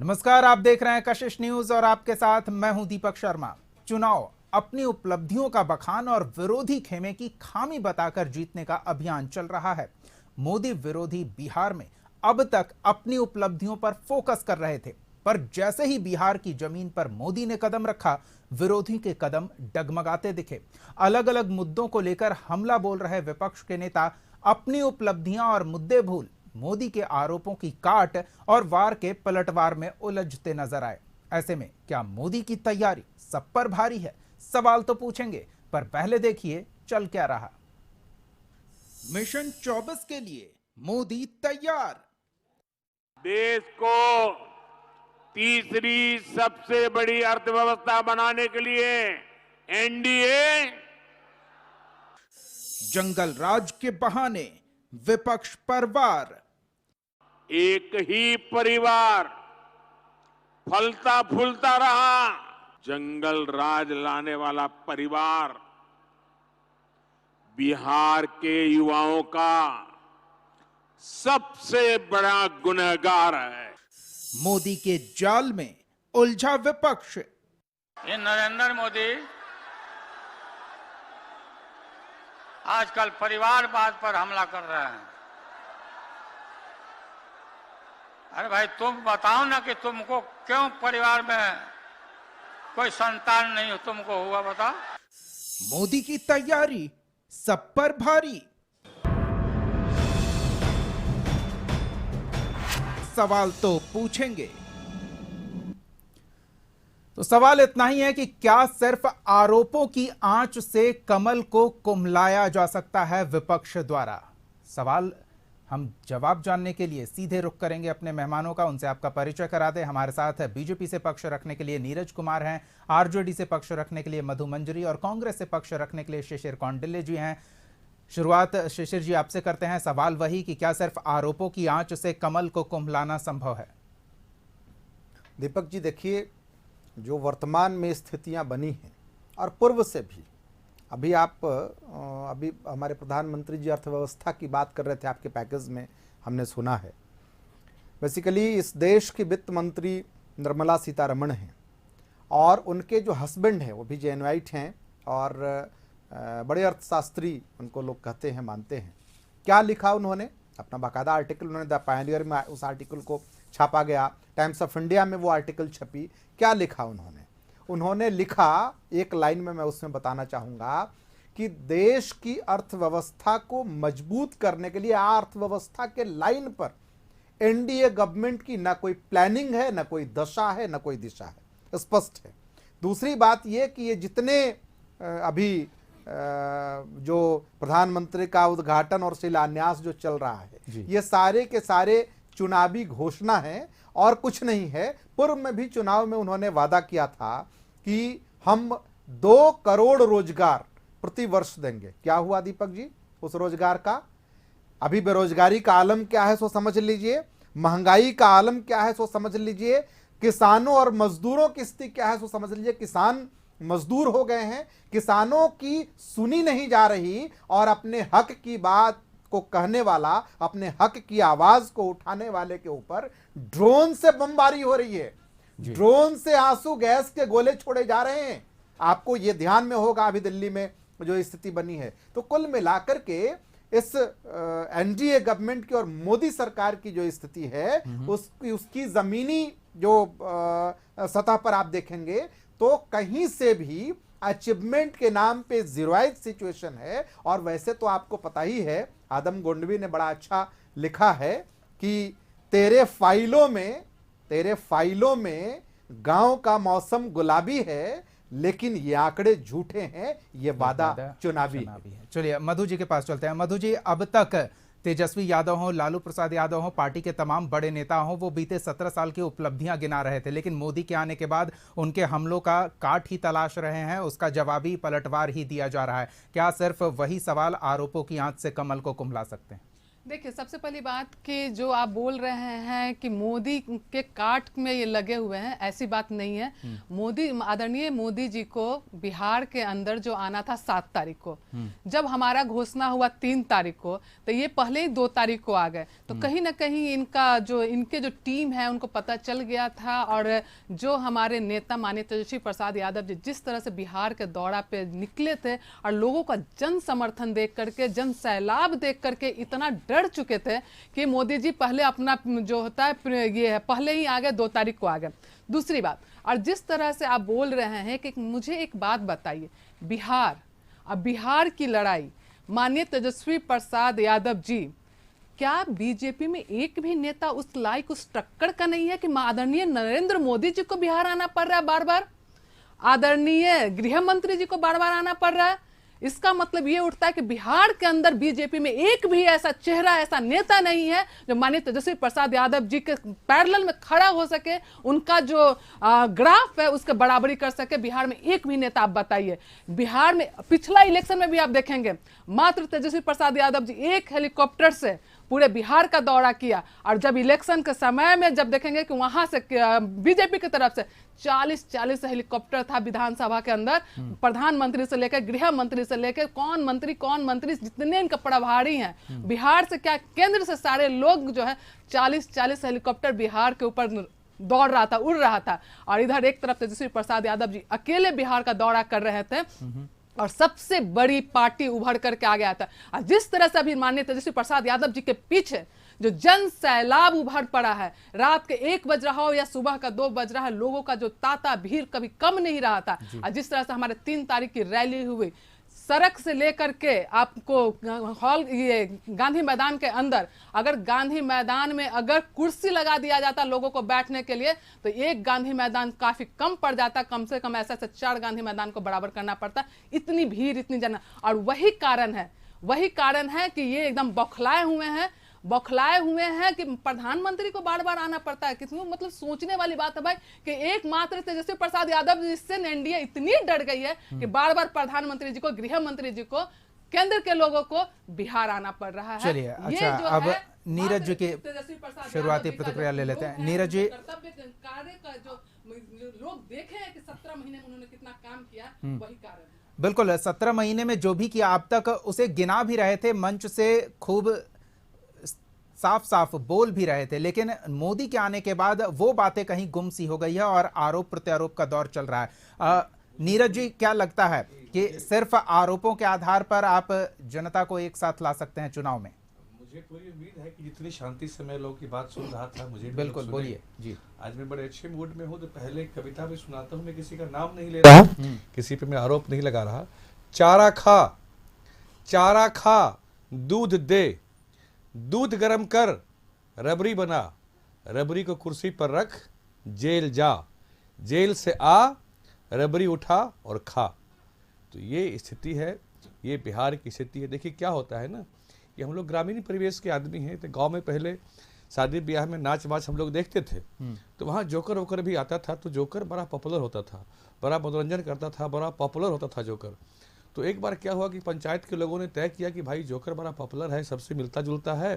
नमस्कार, आप देख रहे हैं कशिश न्यूज और आपके साथ मैं हूं दीपक शर्मा। चुनाव अपनी उपलब्धियों का बखान और विरोधी खेमे की खामी बताकर जीतने का अभियान चल रहा है। मोदी विरोधी बिहार में अब तक अपनी उपलब्धियों पर फोकस कर रहे थे, पर जैसे ही बिहार की जमीन पर मोदी ने कदम रखा, विरोधी के कदम डगमगाते दिखे। अलग अलग मुद्दों को लेकर हमला बोल रहे विपक्ष के नेता अपनी उपलब्धियां और मुद्दे भूल मोदी के आरोपों की काट और वार के पलटवार में उलझते नजर आए। ऐसे में क्या मोदी की तैयारी सब पर भारी है? सवाल तो पूछेंगे, पर पहले देखिए चल क्या रहा। मिशन 24 के लिए मोदी तैयार। देश को तीसरी सबसे बड़ी अर्थव्यवस्था बनाने के लिए एनडीए जंगल राज के बहाने विपक्ष पर वार। एक ही परिवार फलता फूलता रहा, जंगल राज लाने वाला परिवार बिहार के युवाओं का सबसे बड़ा गुनहगार है। मोदी के जाल में उलझा विपक्ष। ये नरेंद्र मोदी आजकल परिवारवाद पर हमला कर रहे हैं। अरे भाई, तुम बताओ ना कि तुमको क्यों परिवार में कोई संतान नहीं तुमको हुआ, बताओ। मोदी की तैयारी सब पर भारी। सवाल तो पूछेंगे। तो सवाल इतना ही है कि क्या सिर्फ आरोपों की आंच से कमल को कुम्हलाया जा सकता है विपक्ष द्वारा? सवाल हम जवाब जानने के लिए सीधे रुख करेंगे अपने मेहमानों का। उनसे आपका परिचय करा दें। हमारे साथ है बीजेपी से पक्ष रखने के लिए नीरज कुमार हैं, आरजेडी से पक्ष रखने के लिए मधु मंजरी और कांग्रेस से पक्ष रखने के लिए शिशिर कौंडिल्य जी हैं। शुरुआत शिशिर जी आपसे करते हैं। सवाल वही कि क्या सिर्फ आरोपों की आंच से कमल को कुम्हलाना संभव है? दीपक जी, देखिए, जो वर्तमान में स्थितियां बनी हैं और पूर्व से भी, अभी हमारे प्रधानमंत्री जी अर्थव्यवस्था की बात कर रहे थे, आपके पैकेज में हमने सुना है। बेसिकली इस देश की वित्त मंत्री निर्मला सीतारमण हैं और उनके जो हस्बैंड हैं वो भी जेएनयूआईट हैं और बड़े अर्थशास्त्री उनको लोग कहते हैं, मानते हैं। क्या लिखा उन्होंने? अपना बाकायदा आर्टिकल उन्होंने द पायनियर में उस आर्टिकल को छापा गया, टाइम्स ऑफ इंडिया में वो आर्टिकल छपी। क्या लिखा उन्होंने लिखा, एक लाइन में मैं उसमें बताना चाहूँगा कि देश की अर्थव्यवस्था को मजबूत करने के लिए अर्थव्यवस्था के लाइन पर एनडीए गवर्नमेंट की ना कोई प्लानिंग है, ना कोई दशा है, ना कोई दिशा है, स्पष्ट है। दूसरी बात ये कि ये जितने अभी जो प्रधानमंत्री का उद्घाटन और शिलान्यास जो चल रहा है, ये सारे के सारे चुनावी घोषणा है और कुछ नहीं है। पूर्व में भी चुनाव में उन्होंने वादा किया था कि हम 2 करोड़ रोजगार प्रति वर्ष देंगे। क्या हुआ दीपक जी उस रोजगार का? अभी बेरोजगारी का आलम क्या है सो समझ लीजिए, महंगाई का आलम क्या है सो समझ लीजिए, किसानों और मजदूरों की स्थिति क्या है सो समझ लीजिए। किसान मजदूर हो गए हैं, किसानों की सुनी नहीं जा रही और अपने हक की बात को कहने वाला, अपने हक की आवाज को उठाने वाले के ऊपर ड्रोन से बमबारी हो रही है। ड्रोन से आंसू गैस के गोले छोड़े जा रहे हैं। आपको यह ध्यान में होगा अभी दिल्ली में जो स्थिति बनी है। तो कुल मिलाकर के इस एनडीए गवर्नमेंट की और मोदी सरकार की जो स्थिति है उसकी जमीनी जो सतह पर आप देखेंगे तो कहीं से भी अचीवमेंट के नाम पे जीरोइज सिचुएशन है। और वैसे तो आपको पता ही है, आदम गोंडवी ने बड़ा अच्छा लिखा है कि तेरे फाइलों में गांव का मौसम गुलाबी है, लेकिन ये आंकड़े झूठे हैं, ये वादा चुनावी है। चलिए मधु जी के पास चलते हैं। मधु जी, अब तक तेजस्वी यादव हो, लालू प्रसाद यादव हो, पार्टी के तमाम बड़े नेता हो, वो बीते 17 साल की उपलब्धियां गिना रहे थे, लेकिन मोदी के आने के बाद उनके हमलों का काट ही तलाश रहे हैं, उसका जवाबी पलटवार ही दिया जा रहा है। क्या सिर्फ वही सवाल आरोपों की आंच से कमल को कुम्हला सकते हैं? देखिए, सबसे पहली बात कि जो आप बोल रहे हैं कि मोदी के काट में ये लगे हुए हैं, ऐसी बात नहीं है। मोदी, आदरणीय मोदी जी को बिहार के अंदर जो आना था 7 तारीख को, जब हमारा घोषणा हुआ 3 तारीख को, तो ये पहले ही 2 तारीख को आ गए। तो कहीं ना कहीं इनके जो टीम है उनको पता चल गया था। और जो हमारे नेता माननीय तेजस्वी प्रसाद यादव जी जिस तरह से बिहार के दौरा पे निकले थे और लोगों का जन समर्थन देख करके, जन सैलाब देख करके इतना डर चुके थे कि मोदी जी पहले अपना जो होता है ये है, पहले ही आ गए, 2 तारीख को आ गए। दूसरी बात, और जिस तरह से आप बोल रहे हैं कि मुझे एक बात बताइए, बिहार की लड़ाई माननीय तेजस्वी प्रसाद यादव जी, क्या बीजेपी में एक भी नेता उस लायक, उस टक्कर का नहीं है कि आदरणीय नरेंद्र मोदी जी को बिहार आना पड़ रहा है बार बार, आदरणीय गृह मंत्री जी को बार बार आना पड़ रहा है? इसका मतलब ये उठता है कि बिहार के अंदर बीजेपी में एक भी ऐसा चेहरा, ऐसा नेता नहीं है जो माननीय तेजस्वी प्रसाद यादव जी के पैरेलल में खड़ा हो सके, उनका जो ग्राफ है उसके बराबरी कर सके। बिहार में एक भी नेता आप बताइए। बिहार में पिछला इलेक्शन में भी आप देखेंगे, मात्र तेजस्वी प्रसाद यादव जी एक हेलीकॉप्टर से पूरे बिहार का दौरा किया। और जब इलेक्शन के समय में जब देखेंगे कि वहां से बीजेपी की तरफ से 40 हेलीकॉप्टर था विधानसभा के अंदर, प्रधानमंत्री से लेकर गृह मंत्री से लेकर कौन मंत्री जितने इनका प्रभारी हैं, बिहार से क्या केंद्र से सारे लोग जो है 40 हेलीकॉप्टर बिहार के ऊपर दौड़ रहा था, उड़ रहा था। और इधर एक तरफ तेजस्वी प्रसाद यादव जी अकेले बिहार का दौरा कर रहे थे और सबसे बड़ी पार्टी उभर करके आ गया था। और जिस तरह से अभी माननीय तेजस्वी प्रसाद यादव जी के पीछे जो जन सैलाब उभर पड़ा है, रात के 1 बज रहा हो या सुबह का 2 बज रहा है, लोगों का जो तांता भीड़ कभी कम नहीं रहा था। और जिस तरह से हमारे 3 तारीख की रैली हुई, सड़क से लेकर के आपको हॉल, ये गांधी मैदान के अंदर, अगर गांधी मैदान में अगर कुर्सी लगा दिया जाता लोगों को बैठने के लिए, तो एक गांधी मैदान काफी कम पड़ जाता। कम से कम ऐसा 4 गांधी मैदान को बराबर करना पड़ता। इतनी भीड़, इतनी जन, और वही कारण है कि ये एकदम बौखलाए हुए हैं कि प्रधानमंत्री को बार बार आना पड़ता है। कितनी मतलब सोचने वाली बात है भाई कि एकमात्र तेजस्वी प्रसाद यादव जिससे एनडीए इतनी डर गई है कि बार बार प्रधानमंत्री जी को, गृह मंत्री जी को, केंद्र के लोगों को बिहार आना पड़ रहा है। चलिए, अच्छा, अब नीरज जी की शुरुआती प्रतिक्रिया ले लेते हैं। नीरज जी, कर्तव्य कार्य का जो लोग देखे हैं कि 17 महीने में उन्होंने कितना काम किया, वही कारण है। बिल्कुल, 17 महीने में जो भी किया, आप तक उसे गिना भी रहे थे, मंच से खूब साफ साफ बोल भी रहे थे, लेकिन मोदी के आने के बाद वो बातें कहीं गुम सी हो गई है और आरोप प्रत्यारोप का दौर चल रहा है। नीरज जी, क्या लगता है कि सिर्फ आरोपों के आधार पर आप जनता को एक साथ ला सकते हैं चुनाव में? मुझे पूरी उम्मीद है कि जितनी शांति से मैं लोगों की बात सुन रहा था, मुझे बिल्कुल, बोलिए जी। आज मैं बड़े अच्छे मूड में हूँ, तो पहले कविता भी सुनाता हूँ। मैं किसी का नाम नहीं ले रहा, किसी पे मैं आरोप नहीं लगा रहा। चारा खा दूध दे, दूध गरम कर रबड़ी बना, रबड़ी को कुर्सी पर रख, जेल जा, जेल से आ, रबड़ी उठा और खा। तो ये स्थिति है, ये बिहार की स्थिति है। देखिए क्या होता है ना, कि हम लोग ग्रामीण परिवेश के आदमी हैं, तो गांव में पहले शादी ब्याह में नाच वाच हम लोग देखते थे, तो वहाँ जोकर वोकर भी आता था, तो जोकर बड़ा पॉपुलर होता था, बड़ा मनोरंजन करता था, बड़ा पॉपुलर होता था जोकर। तो एक बार क्या हुआ कि पंचायत के लोगों ने तय किया कि भाई जोकर बड़ा पॉपुलर है, सबसे मिलता जुलता है,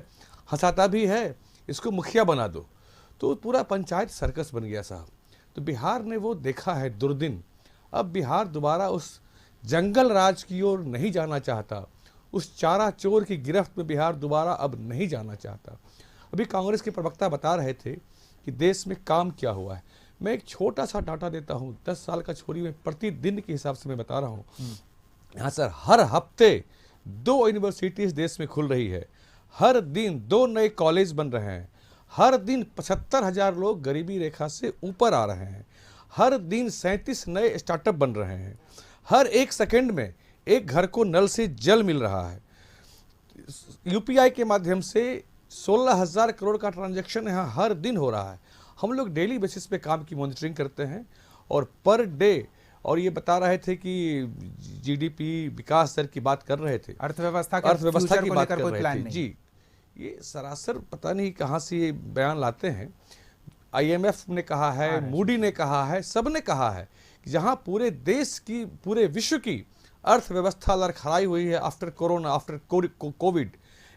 हंसाता भी है, इसको मुखिया बना दो। तो पूरा पंचायत सर्कस बन गया साहब। तो बिहार ने वो देखा है दुर्दिन। अब बिहार दोबारा उस जंगल राज की ओर नहीं जाना चाहता, उस चारा चोर की गिरफ्त में बिहार दोबारा अब नहीं जाना चाहता। अभी कांग्रेस के प्रवक्ता बता रहे थे कि देश में काम क्या हुआ है। मैं एक छोटा सा डाटा देता हूँ, 10 साल का छोरी में प्रतिदिन के हिसाब से मैं बता रहा हूँ। यहाँ सर हर हफ्ते 2 यूनिवर्सिटीज देश में खुल रही है, हर दिन 2 नए कॉलेज बन रहे हैं, हर दिन 75,000 लोग गरीबी रेखा से ऊपर आ रहे हैं, हर दिन 37 नए स्टार्टअप बन रहे हैं, हर 1 सेकंड में एक घर को नल से जल मिल रहा है। यूपीआई के माध्यम से 16,000 करोड़ का ट्रांजैक्शन यहाँ हर दिन हो रहा है। हम लोग डेली बेसिस पे काम की मॉनिटरिंग करते हैं और पर डे, और ये बता रहे थे कि जीडीपी विकास दर की बात कर रहे थे, अर्थव्यवस्था की बात कर रहे थे। जी, ये सरासर पता नहीं कहाँ से ये बयान लाते हैं। आईएमएफ ने कहा है, मूडी ने कहा है, सब ने कहा है कि जहाँ पूरे देश की, पूरे विश्व की अर्थव्यवस्था लड़खड़ाई हुई है after corona, after Covid,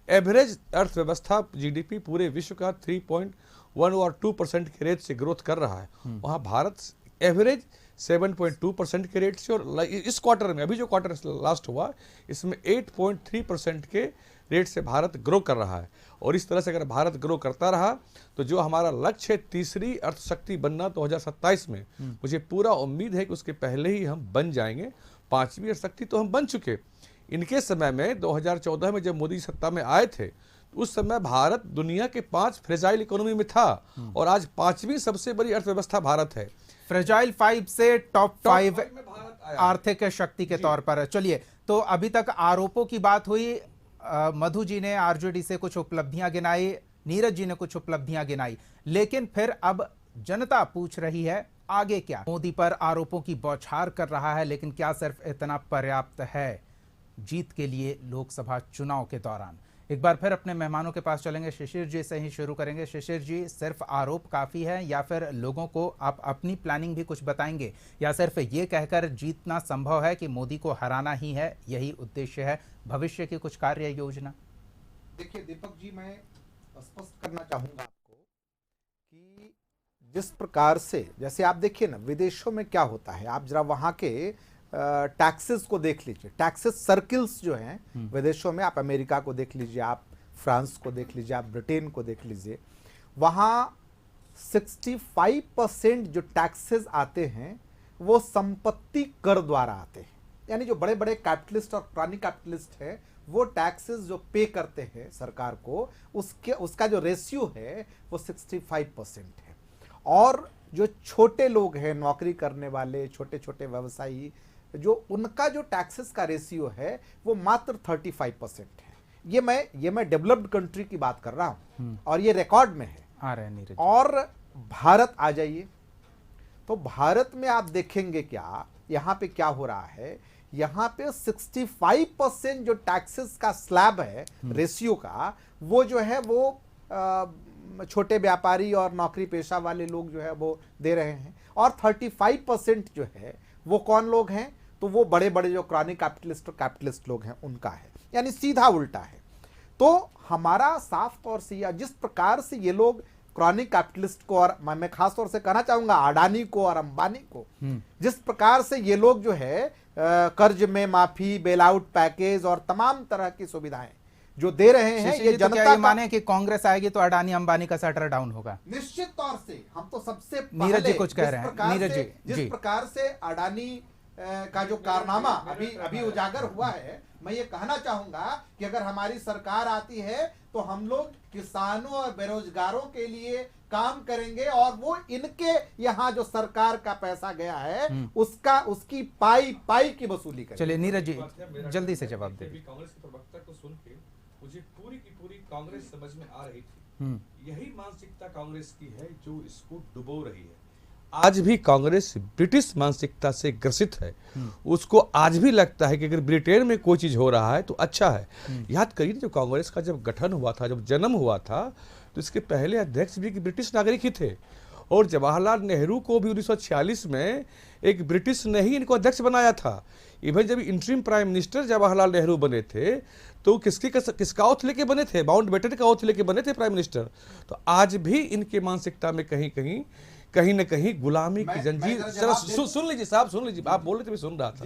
average अर्थव्यवस्था जीडीपी पूरे विश्व का 3.1 और 2% के रेट से ग्रोथ कर रहा है, वहाँ भारत एवरेज 7.2% के रेट से, और इस क्वार्टर में, अभी जो क्वार्टर लास्ट हुआ, इसमें 8.3% के रेट से भारत ग्रो कर रहा है। और इस तरह से अगर भारत ग्रो करता रहा तो जो हमारा लक्ष्य है तीसरी अर्थशक्ति बनना 2027 में, मुझे पूरा उम्मीद है कि उसके पहले ही हम बन जाएंगे। पांचवी अर्थशक्ति तो हम बन चुके। इनके समय में 2014 में जब मोदी सत्ता में आए थे, तो उस समय भारत दुनिया के 5 फ्रेजाइल इकोनॉमी में था, और आज 5वीं सबसे बड़ी अर्थव्यवस्था भारत है। फ्रेजाइल 5 से टॉप 5 में भारत आया। आर्थिक शक्ति के तौर पर। चलिए, तो अभी तक आरोपों की बात हुई, मधु जी ने आरजेडी से कुछ उपलब्धियां गिनाई, नीरज जी ने कुछ उपलब्धियां गिनाई, लेकिन फिर अब जनता पूछ रही है आगे क्या। मोदी पर आरोपों की बौछार कर रहा है, लेकिन क्या सिर्फ इतना पर्याप्त है जीत के लिए लोकसभा चुनाव के दौरान? एक बार फिर अपने मेहमानों के पास चलेंगे, शिशिर जी से ही शुरू करेंगे। शिशिर जी, सिर्फ आरोप काफी है या फिर लोगों को आप अपनी प्लानिंग भी कुछ बताएंगे, या सिर्फ ये कहकर जीतना संभव है कि मोदी को हराना ही है, यही उद्देश्य है? भविष्य की कुछ कार्य योजना? देखिए दीपक जी, मैं स्पष्ट करना चाहूंगा आपको कि जिस प्रकार से, जैसे आप देखिए ना विदेशों में क्या होता है, आप जरा वहां के टैक्सेस को देख लीजिए, टैक्सेस सर्किल्स जो हैं विदेशों में, आप अमेरिका को देख लीजिए, आप फ्रांस को देख लीजिए, आप ब्रिटेन को देख लीजिए, वहाँ 65% जो टैक्सेस आते हैं वो संपत्ति कर द्वारा आते हैं। यानी जो बड़े बड़े कैपिटलिस्ट और पुरानी कैपिटलिस्ट हैं वो टैक्सेस जो पे करते हैं सरकार को, उसका जो रेशियो है वो 65% है। और जो छोटे लोग हैं, नौकरी करने वाले छोटे छोटे व्यवसायी, जो उनका जो टैक्सेस का रेशियो है वो मात्र 35% है। ये मैं डेवलप्ड कंट्री की बात कर रहा हूं, और ये रिकॉर्ड में है। आ रहे हैं नीरज। और भारत आ जाइए, तो भारत में आप देखेंगे क्या यहां पे क्या हो रहा है। यहां पे 65% जो टैक्सेस का स्लैब है रेशियो का, वो जो है वो छोटे व्यापारी और नौकरी पेशा वाले लोग जो है वो दे रहे हैं, और 35% जो है वो कौन लोग हैं, तो वो बड़े बड़े जो क्रॉनिक कैपिटलिस्ट लोग हैं उनका है। यानी सीधा उल्टा है। तो हमारा साफ तौर से, या जिस प्रकार से ये लोग क्रॉनिक कैपिटलिस्ट को, और मैं खास तौर से कहना चाहूंगा अडानी को और अंबानी को, जिस प्रकार से ये लोग जो है कर्ज में माफी, बेल आउट पैकेज और तमाम तरह की सुविधाएं जो दे रहे हैं, ये जनता का माने कि कांग्रेस आएगी तो अडानी अंबानी का शटर डाउन होगा? निश्चित तौर से। हम तो सबसे नीरज जी कुछ कह रहे हैं। नीरज जी, जिस प्रकार से अडानी का जो कारनामा अभी उजागर हुआ है, मैं ये कहना चाहूंगा कि अगर हमारी सरकार आती है तो हम लोग किसानों और बेरोजगारों के लिए काम करेंगे, और वो इनके यहाँ जो सरकार का पैसा गया है उसकी पाई की वसूली करेंगे। चलिए नीरज जी जल्दी से जवाब दे। कांग्रेस के प्रवक्ता को सुन के मुझे पूरी की पूरी कांग्रेस समझ में आ रही थी। यही मानसिकता कांग्रेस की है जो इसको डुबो रही है। आज भी कांग्रेस ब्रिटिश मानसिकता से ग्रसित है। उसको आज भी लगता है कि अगर ब्रिटेन में कोई चीज हो रहा है तो अच्छा है। याद करिए, जो कांग्रेस का जब गठन हुआ था, जब जन्म हुआ था, तो इसके पहले अध्यक्ष भी ब्रिटिश नागरिक ही थे, और जवाहरलाल नेहरू को भी 1946 में एक ब्रिटिश ने ही इनको अध्यक्ष बनाया था। इवन जब interim prime minister Jawaharlal Nehru बने थे तो किसका औथ लेके बने थे? माउंटबेटन का औथ लेके बने थे प्राइम मिनिस्टर। तो आज भी इनके मानसिकता में कहीं न कहीं गुलामी की जंजीर, सुन लीजिए साहब, सुन लीजिए, आप बोल रहे थे, मैं सुन रहा था।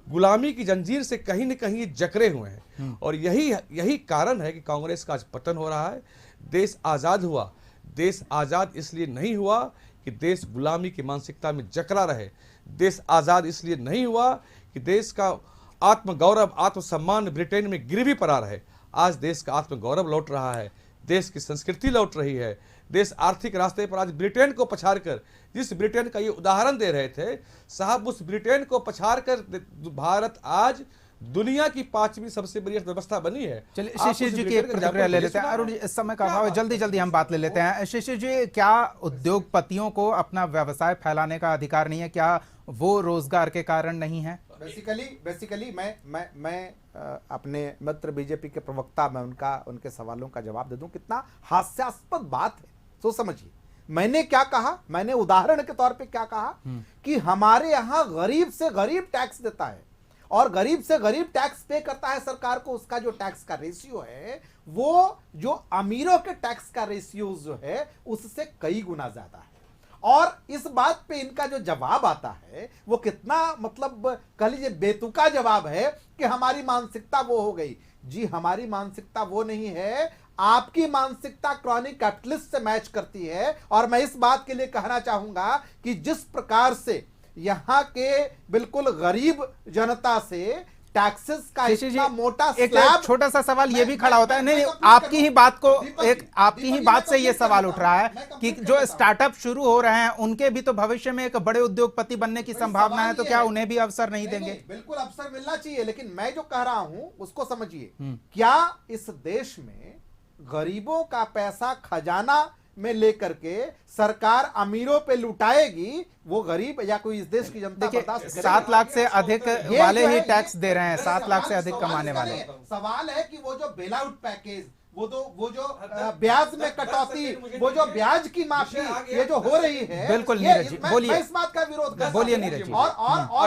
गुलामी की जंजीर से कहीं न कहीं जकड़े हुए हैं, और यही कारण है कि कांग्रेस का आज पतन हो रहा है। देश आजाद हुआ, देश आजाद इसलिए नहीं हुआ कि देश गुलामी की मानसिकता में जकड़ा रहे। देश आजाद इसलिए नहीं हुआ कि देश का आत्मगौरव, आत्मसम्मान ब्रिटेन में गिरवी पड़ा रहे। आज देश का आत्मगौरव लौट रहा है, देश की संस्कृति लौट रही है। देश आर्थिक रास्ते पर आज ब्रिटेन को पछाड़कर, जिस ब्रिटेन का ये उदाहरण दे रहे थे साहब, उस ब्रिटेन को पछाड़कर भारत आज दुनिया की 5वीं सबसे बड़ी अर्थव्यवस्था बनी है। चलिए शिशिर जी की एक प्रतिक्रिया ले लेते हैं। अरुण जी, इस समय का अभाव है, जल्दी जल्दी हम बात ले लेते हैं। शिशिर जी, क्या उद्योगपतियों को अपना व्यवसाय फैलाने का अधिकार नहीं है? क्या वो रोजगार के कारण नहीं है? बेसिकली मैं अपने मित्र बीजेपी के प्रवक्ता, मैं उनके सवालों का जवाब दे दूं। कितना हास्यास्पद बात है, तो समझिए मैंने क्या कहा। मैंने उदाहरण के तौर पे क्या कहा कि हमारे यहां गरीब से गरीब टैक्स देता है, और गरीब से गरीब टैक्स पे करता है सरकार को, उसका जो टैक्स का रेशियो है वो जो अमीरों के टैक्स का रेशियो जो है उससे कई गुना ज्यादा है। और इस बात पे इनका जो जवाब आता है वो कितना मतलब कह लीजिए बेतुका जवाब है कि हमारी मानसिकता वो हो गई। जी हमारी मानसिकता वो नहीं है, आपकी मानसिकता क्रॉनिक कैपिटलिस्ट से मैच करती है। और मैं इस बात के लिए कहना चाहूंगा कि जिस प्रकार से यहां के बिल्कुल गरीब जनता से टैक्सेस का शशि जी, इतना मोटा एक स्लैब, छोटा सा सवाल ये भी खड़ा होता है, नहीं मैं आपकी ही बात को दीपक आपकी ही जी, बात से मैं ये कंप्लीट सवाल कर उठ देता रहा हूं, है मैं कि कंप्लीट कर जो देता हूं। स्टार्टअप शुरू हो रहे हैं उनके भी तो भविष्य में एक बड़े उद्योगपति बनने की संभावना सवाल है, तो ये क्या है- उन्हें भी अवसर नहीं नहीं, देंगे? नहीं, बिल्कुल अवसर मिलना चाहिए, लेकिन मैं जो कह रहा हूं उसको समझिए। क्या इस देश में गरीबों का पैसा खजाना में लेकर के सरकार अमीरों पे लुटाएगी, वो गरीब या कोई इस देश की जनता देखिए बर्दाश्त करेगी? 7 लाख से अधिक ये वाले जो ही है, टैक्स ये- दे रहे हैं, अरे 7 लाख से सवाल- अधिक सवाल कमाने इसका वाले। नहीं है। सवाल है कि वो जो बेल आउट पैकेज, वो जो ब्याज में कटौती, वो जो ब्याज की माफी, ये जो हो रही है, बिल्कुल ये- नीरज जी, मैं बोलिए। इस बात का विरोध कर बोलिए नीरज जी। और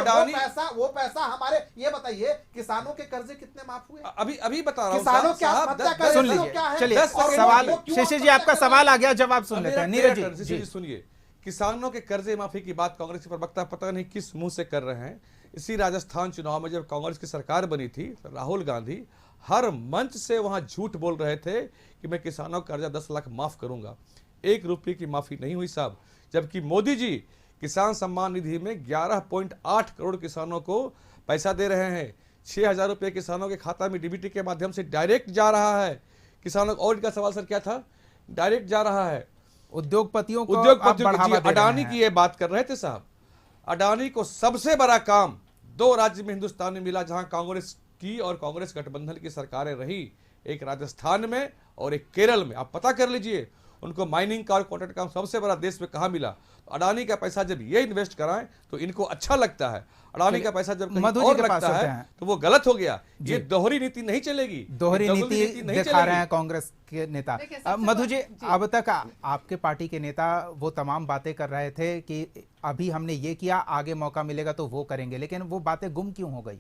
अडानी- वो पैसा हमारे, ये बताइए किसानों के कर्जे कितने माफ हुए? अभी बता रहा हूं किसानों की साहब, आत्महत्या दस- का सुन रेशियो लीजिए, क्या है? चलिए 10 सेकंड सवाल, वो क्यों शशि जी आत्महत्या आपका कर रहे सवाल हैं? आ गया, जवाब सुन लेते हैं। नीरज जी जी सुनिए, किसानों के कर्जे माफी की बात कांग्रेस के प्रवक्ता पता नहीं किस मुंह से कर रहे हैं। इसी राजस्थान चुनाव में जब कांग्रेस की सरकार बनी थी, राहुल गांधी हर मंच से वहां झूठ बोल रहे थे कि मैं किसानों का कर्जा 10 लाख माफ करूंगा। 1 रुपये की माफी नहीं हुई साहब। जबकि मोदी जी किसान सम्मान निधि में 11.8 करोड़ किसानों को पैसा दे रहे हैं। 6,000 रुपये किसानों के खाता में डीबीटी के माध्यम से डायरेक्ट जा रहा है किसानों को। और इनका सवाल सर क्या था? डायरेक्ट जा रहा है उद्योगपतियों को आप उद्योगपतियों बढ़ावा की। दे रहे अडानी हैं। की ये बात कर रहे थे साहब। अडानी को सबसे बड़ा काम 2 राज्य में हिंदुस्तान में मिला जहां कांग्रेस की और कांग्रेस गठबंधन की सरकारें रही, एक राजस्थान में और एक केरल में। आप पता कर लीजिए उनको माइनिंग का और कॉन्ट्रैक्ट काम सबसे बड़ा देश में कहां मिला। तो अडानी का पैसा जब ये इन्वेस्ट कराएं तो इनको अच्छा लगता है, अडानी का पैसा जब कहीं मधु जी और के पास लगता चलते है हैं। तो वो गलत हो गया। ये दोहरी नीति नहीं चलेगी, दोहरी ये नीति नहीं दिखा चलेगी। रहे हैं कांग्रेस के नेता। देखिए, सबसे मधु जी, जी। अब तक आपके पार्टी के नेता वो तमाम बातें कर रहे थे कि अभी हमने ये किया, आगे मौका मिलेगा तो वो करेंगे, लेकिन वो बातें गुम क्यों हो गई?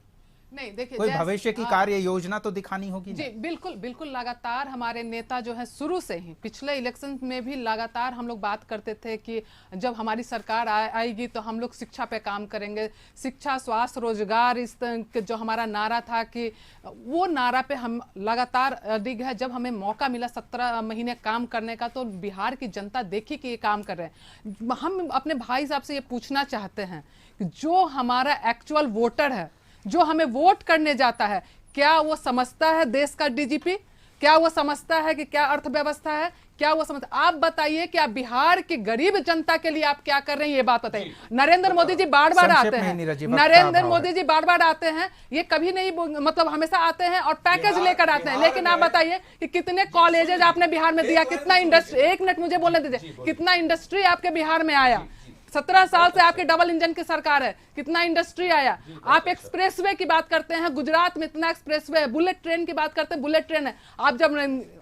नहीं देखिए, कोई जैसे- भविष्य की कार्य योजना तो दिखानी होगी ना? जी बिल्कुल बिल्कुल, लगातार हमारे नेता जो है शुरू से ही पिछले इलेक्शन में भी लगातार हम लोग बात करते थे कि जब हमारी सरकार आएगी तो हम लोग शिक्षा पे काम करेंगे, शिक्षा, स्वास्थ्य, रोजगार, इस तरह के जो हमारा नारा था कि वो नारा पे हम लगातार अडिग है। जब हमें मौका मिला 17 महीने काम करने का तो बिहार की जनता देखी कि ये काम कर रहे हैं। हम अपने भाई साहब से ये पूछना चाहते हैं कि जो हमारा एक्चुअल वोटर है, जो हमें वोट करने जाता है, क्या वो समझता है देश का डीजीपी? क्या वो समझता है कि क्या अर्थव्यवस्था है? क्या वो समझता? आप बताइए कि आप बिहार की गरीब जनता के लिए आप क्या कर रहे हैं, ये बात बताइए। नरेंद्र मोदी जी बार बार संक्षेप आते में हैं, नीरज जी, वक्त का नरेंद्र अभाव मोदी है। जी बार बार आते हैं, ये कभी नहीं मतलब हमेशा आते हैं और पैकेज लेकर आते हैं। लेकिन आप बताइए कि कितने कॉलेजेज आपने बिहार में दिया, कितना इंडस्ट्री, 1 मिनट मुझे बोलने दीजिए, कितना इंडस्ट्री आपके बिहार में आया? 17 साल से आपके डबल इंजन की सरकार है, कितना इंडस्ट्री आया? आप एक्सप्रेसवे की बात करते हैं, गुजरात में इतना एक्सप्रेसवे है, बुलेट ट्रेन की बात करते हैं, बुलेट ट्रेन है। आप जब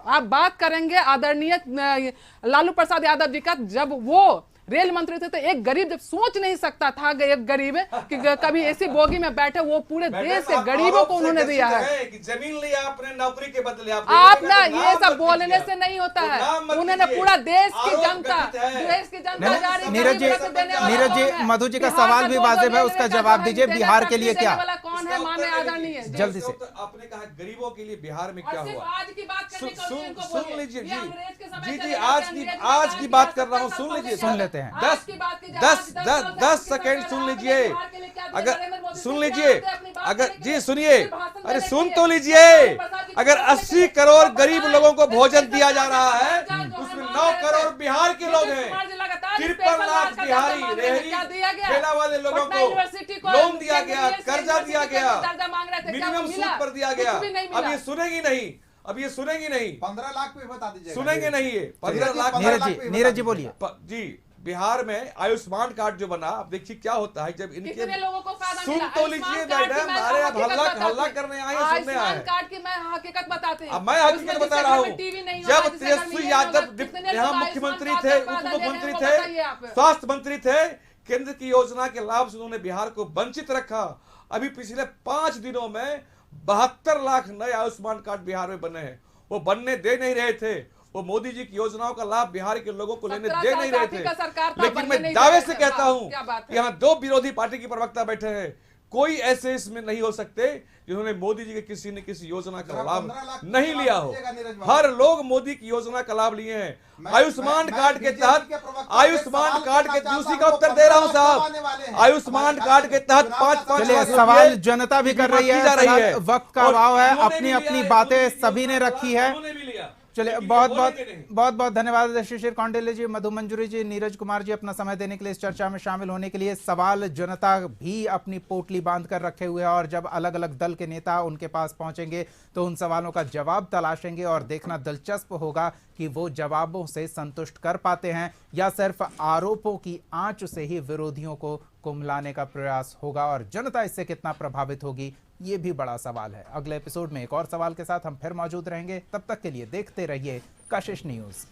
आप बात करेंगे आदरणीय लालू प्रसाद यादव जी का, जब वो रेल मंत्री थे तो एक गरीब जब सोच नहीं सकता था, एक गरीब कि कभी ऐसी बोगी में बैठे, वो पूरे देश से गरीबों को उन्होंने दिया है। कि जमीन लिया आपने नौकरी के बदले। आप ना ये सब बोलने से नहीं होता है, उन्होंने पूरा देश की जनता नीरज जी, मधु जी का सवाल भी वाजिब है, उसका जवाब दीजिए। बिहार के लिए क्या? कौन है माने आदरणीय? जल्दी से। आपने कहा गरीबों के लिए बिहार में क्या और सिर्फ हुआ? आज की बात करने को उनको सुन बोलिए। लीजिए ये अंग्रेज के समय जी से जी, लेकर आज अंग्रेज के आज बाद की बात भी कर रहा हूँ, आज सुन तक लीजिए। सुन लेते हैं। आज की बात की जब आज 10 सेकेंड सुन लीजिए। अगर सुन लीजिए, अगर जी सुनिए, अरे सुन तो लीजिए। अगर 80 करोड़ गरीब लोगों को भोजन दिया जा रहा है, उसमें 9 करोड़ बिहार के लोग हैं। 53 लाख बिहारी रेहड़ी ठेला वाले लोगों को लोन दिया गया, कर्जा दिया गया, मिनिमम सूद पर दिया गया। अब ये सुनेगी नहीं, अब ये सुनेगी नहीं, 15 लाख पे बता दीजिए, सुनेंगे नहीं ये 15 लाख। नीरज जी बोलिए। जी, बिहार में आयुष्मान कार्ड जो बना, अब देखिए क्या होता है जब इनके। कितने लोगों को फायदा सुन मिला? तो लीजिए आयुष्मान कार्ड की मैडम, मैं अरे अब हकीकत हल्ला बताती हूँ। करने आए हैं, सुनने आए आयुष्मान हैं। कार्ड की मैं हकीकत बताती हूँ। अब मैं हकीकत बता रहा हूँ। जब तेजस्वी यादव यहाँ मुख्यमंत्री थे, उप मुख्यमंत्री थे, स्वास्थ्य मंत्री थे, केंद्र की योजना के लाभ से उन्होंने बिहार को वंचित रखा। अभी पिछले 5 दिनों में 72 लाख नए आयुष्मान कार्ड बिहार में बने हैं। वो बनने दे नहीं रहे थे, वो मोदी जी की योजनाओं का लाभ बिहार के लोगों को लेने दे नहीं रहे थे। लेकिन मैं दावे से कहता हूं कि यहाँ 2 विरोधी पार्टी के प्रवक्ता बैठे हैं, कोई ऐसे इसमें नहीं हो सकते जिन्होंने मोदी जी के किसी न किसी योजना का लाभ नहीं लिया हो। हर लोग मोदी की योजना का लाभ लिए हैं। आयुष्मान कार्ड के तहत, आयुष्मान कार्ड के दूसरी का उत्तर दे रहा हूं साहब, आयुष्मान कार्ड के तहत 5-5 चलिए, सवाल जनता भी कर रही है, वक्त का अभाव है, अपनी अपनी बातें सभी ने रखी है। चलिए, बहुत धन्यवाद शिशिर कौंडिल्य जी, मधु मंजरी जी, नीरज कुमार जी, अपना समय देने के लिए, इस चर्चा में शामिल होने के लिए। सवाल जनता भी अपनी पोटली बांध कर रखे हुए हैं और जब अलग अलग दल के नेता उनके पास पहुंचेंगे तो उन सवालों का जवाब तलाशेंगे और देखना दिलचस्प होगा कि वो जवाबों से संतुष्ट कर पाते हैं या सिर्फ आरोपों की आंच से ही विरोधियों को कुम्हलाने का प्रयास होगा, और जनता इससे कितना प्रभावित होगी ये भी बड़ा सवाल है। अगले एपिसोड में एक और सवाल के साथ हम फिर मौजूद रहेंगे। तब तक के लिए देखते रहिए कशिश न्यूज।